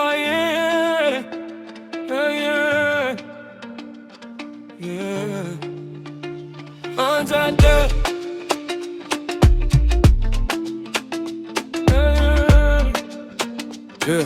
Oh yeah, oh yeah, yeah. Un, deux, deux. Yeah.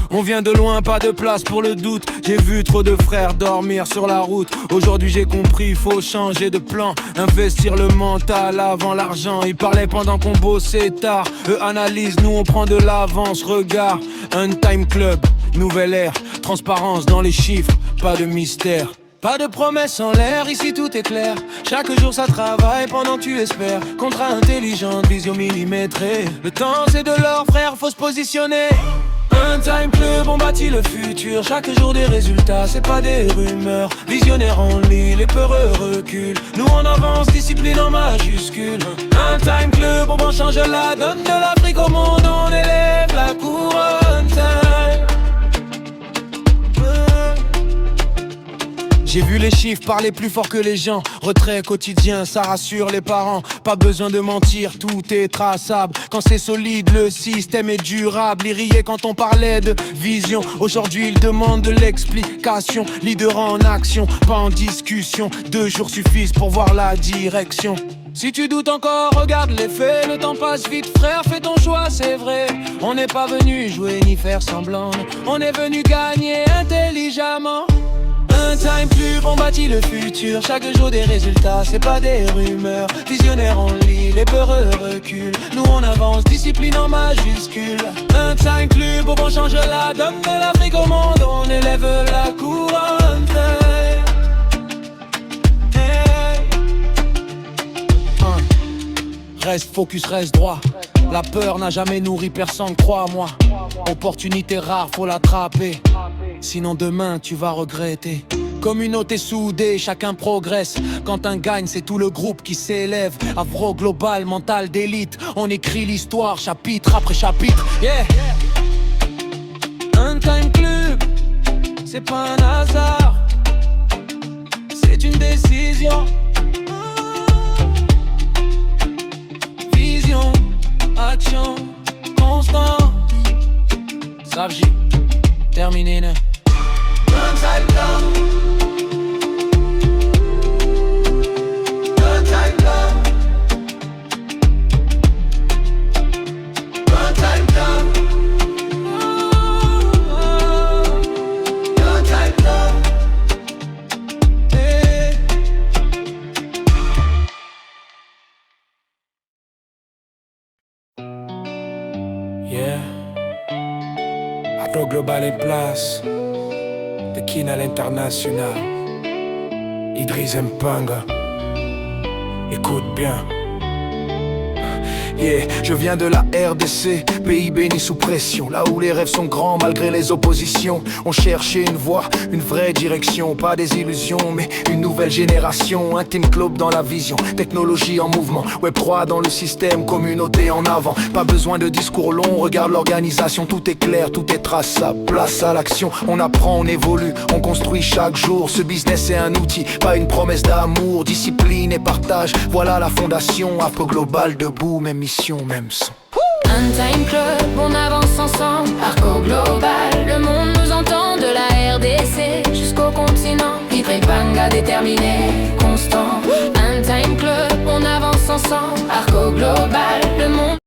On vient de loin, pas de place pour le doute. J'ai vu trop de frères dormir sur la route. Aujourd'hui j'ai compris, faut changer de plan. Investir le mental avant l'argent. Ils parlaient pendant qu'on bossait tard. Eux analysent, nous on prend de l'avance. Regarde, un time club, nouvelle ère. Transparence dans les chiffres, pas de mystère. Pas de promesses en l'air, ici tout est clair. Chaque jour ça travaille pendant que tu espères. Contrat intelligente, vision millimétrée. Le temps c'est de l'or frère, faut se positionner. Un time club, on bâtit le futur. Chaque jour des résultats, c'est pas des rumeurs. Visionnaire en ligne, les peureux reculent. Nous on avance, discipline en majuscule. Un time club, on change la donne de l'Afrique au monde. On élève la couronne time. J'ai vu les chiffres parler plus fort que les gens. Retrait quotidien, ça rassure les parents. Pas besoin de mentir, tout est traçable. Quand c'est solide, le système est durable. Ils riaient quand on parlait de vision. Aujourd'hui, ils demandent de l'explication. Leader en action, pas en discussion. 2 jours suffisent pour voir la direction. Si tu doutes encore, regarde les faits. Le temps passe vite frère, fais ton choix, c'est vrai. On n'est pas venu jouer ni faire semblant. On est venu gagner intelligemment. Un time club, on bâtit le futur. Chaque jour des résultats, c'est pas des rumeurs. Visionnaire en lit, les peureux reculent. Nous on avance, discipline en majuscule. Un time club, on change la donne de l'Afrique au monde. On élève la couronne. Hey. Reste focus, reste droit. La peur n'a jamais nourri personne, crois-moi. Opportunité rare, faut l'attraper. Sinon demain tu vas regretter. Communauté soudée, chacun progresse. Quand un gagne, c'est tout le groupe qui s'élève. Afro global, mental d'élite. On écrit l'histoire chapitre après chapitre. Yeah. Un time club, c'est pas un hasard. C'est une décision. Vision, action, constance. Savji, terminé. Un time club. Global et place de Kin à l'international. Idriss Mpanga, écoute bien. Yeah, je viens de la RDC, pays béni sous pression. Là où les rêves sont grands malgré les oppositions. On cherchait une voie, une vraie direction. Pas des illusions mais une nouvelle génération. Un team club dans la vision, technologie en mouvement. Web3 dans le système, communauté en avant. Pas besoin de discours longs, regarde l'organisation. Tout est clair, tout est traçable, place à l'action. On apprend, on évolue, on construit chaque jour. Ce business est un outil, pas une promesse d'amour. Discipline et partage, voilà la fondation. Afro Global debout, même mission, même son. Un time club, on avance ensemble. Arco global, le monde nous entend. De la RDC jusqu'au continent. Idriss Mpanga déterminé, constant. Un time club, on avance ensemble. Arco global, le monde.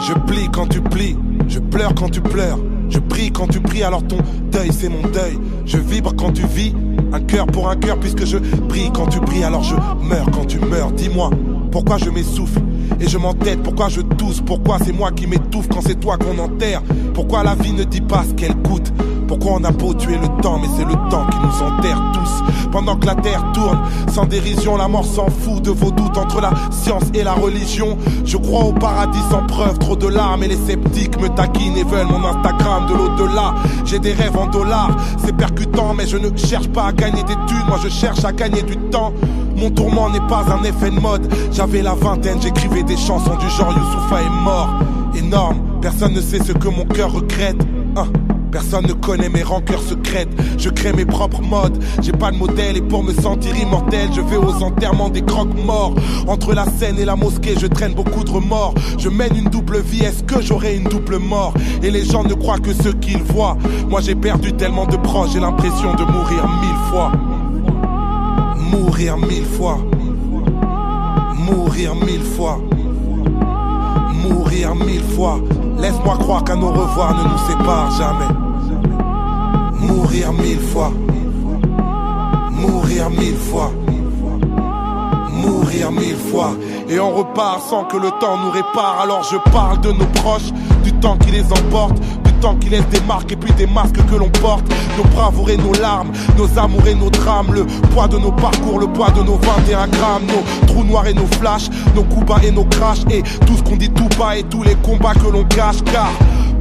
Je plie quand tu plies, je pleure quand tu pleures. Je prie quand tu pries, alors ton deuil c'est mon deuil. Je vibre quand tu vis, un cœur pour un cœur. Puisque je prie quand tu pries, alors je meurs quand tu meurs. Dis-moi, Pourquoi je m'essouffle et je m'entête, pourquoi je tousse, pourquoi c'est moi qui m'étouffe quand c'est toi qu'on enterre. Pourquoi la vie ne dit pas ce qu'elle coûte. Pourquoi on a beau tuer le temps, mais c'est le temps qui nous enterre tous. Pendant que la terre tourne, sans dérision, la mort s'en fout de vos doutes entre la science et la religion. Je crois au paradis sans preuve, trop de larmes et les sceptiques me taquinent et veulent mon Instagram de l'au-delà. J'ai des rêves en dollars, c'est percutant, mais je ne cherche pas à gagner des thunes, moi je cherche à gagner du temps. Mon tourment n'est pas un effet de mode. J'avais la vingtaine, j'écrivais des chansons du genre Youssoufa est mort. Énorme, personne ne sait ce que mon cœur regrette. Personne ne connaît mes rancœurs secrètes. Je crée mes propres modes. J'ai pas de modèle et pour me sentir immortel, je vais aux enterrements des croque-morts. Entre la scène et la mosquée, je traîne beaucoup de remords. Je mène une double vie, est-ce que j'aurai une double mort? Et les gens ne croient que ce qu'ils voient. Moi j'ai perdu tellement de proches, j'ai l'impression de mourir 1000 fois. Mourir 1000 fois. Mourir 1000 fois. Mourir 1000 fois. Laisse-moi croire qu'un au revoir ne nous sépare jamais. Mourir 1000 fois. Mourir 1000 fois. Mourir 1000 fois. Et on repart sans que le temps nous répare. Alors je parle de nos proches, du temps qui les emporte, du temps qui laisse des marques et puis des masques que l'on porte. Nos bravoures et nos larmes, nos amours et nos drames, le poids de nos parcours, le poids de nos 21 grammes, nos trous noirs et nos flashs, nos coups bas et nos crashs, et tout ce qu'on dit tout bas et tous les combats que l'on cache. Car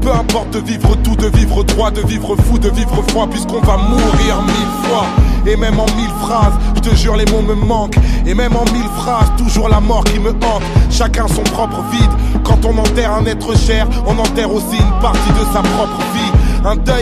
peu importe de vivre tout, de vivre droit, de vivre fou, de vivre froid, puisqu'on va mourir 1000 fois. Et même en 1000 phrases, je te jure les mots me manquent. Et même en 1000 phrases, toujours la mort qui me hante. Chacun son propre vide. Quand on enterre un être cher, on enterre aussi une partie de sa propre vie. Un deuil